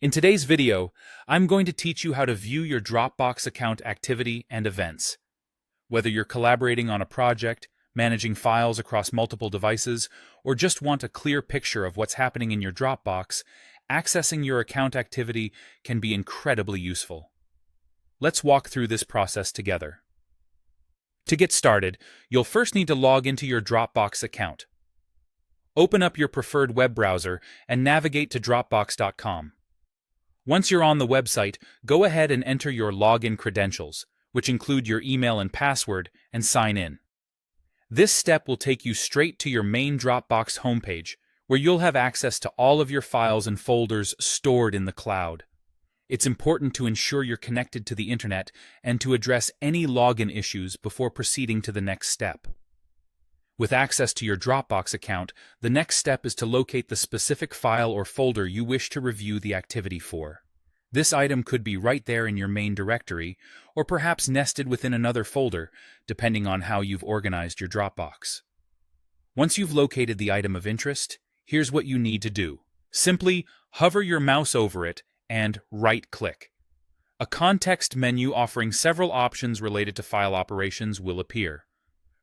In today's video, I'm going to teach you how to view your Dropbox account activity and events. Whether you're collaborating on a project, managing files across multiple devices, or just want a clear picture of what's happening in your Dropbox, accessing your account activity can be incredibly useful. Let's walk through this process together. To get started, you'll first need to log into your Dropbox account. Open up your preferred web browser and navigate to Dropbox.com. Once you're on the website, go ahead and enter your login credentials, which include your email and password, and sign in. This step will take you straight to your main Dropbox homepage, where you'll have access to all of your files and folders stored in the cloud. It's important to ensure you're connected to the internet and to address any login issues before proceeding to the next step. With access to your Dropbox account, the next step is to locate the specific file or folder you wish to review the activity for. This item could be right there in your main directory, or perhaps nested within another folder, depending on how you've organized your Dropbox. Once you've located the item of interest, here's what you need to do. Simply hover your mouse over it and right-click. A context menu offering several options related to file operations will appear.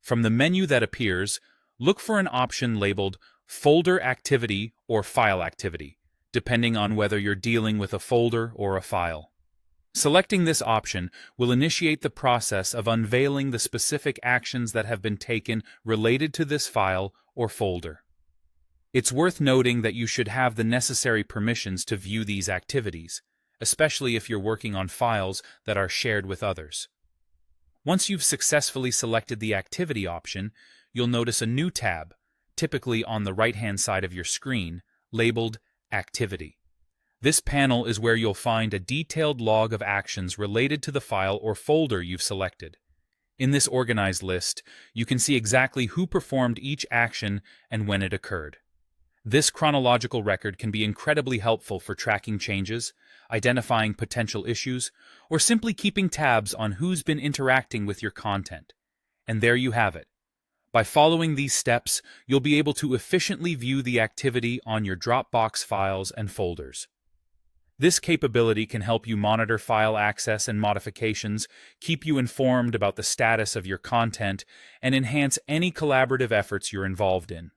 From the menu that appears, look for an option labeled Folder Activity or File Activity, depending on whether you're dealing with a folder or a file. Selecting this option will initiate the process of unveiling the specific actions that have been taken related to this file or folder. It's worth noting that you should have the necessary permissions to view these activities, especially if you're working on files that are shared with others. Once you've successfully selected the activity option, you'll notice a new tab, typically on the right-hand side of your screen, labeled Activity. This panel is where you'll find a detailed log of actions related to the file or folder you've selected. In this organized list, you can see exactly who performed each action and when it occurred. This chronological record can be incredibly helpful for tracking changes, identifying potential issues, or simply keeping tabs on who's been interacting with your content. And there you have it. By following these steps, you'll be able to efficiently view the activity on your Dropbox files and folders. This capability can help you monitor file access and modifications, keep you informed about the status of your content, and enhance any collaborative efforts you're involved in.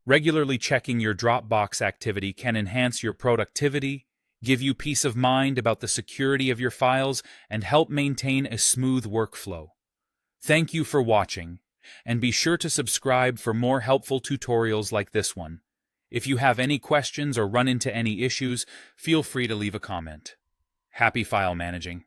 Regularly checking your Dropbox activity can enhance your productivity, give you peace of mind about the security of your files, and help maintain a smooth workflow. Thank you for watching, and be sure to subscribe for more helpful tutorials like this one. If you have any questions or run into any issues, feel free to leave a comment. Happy file managing!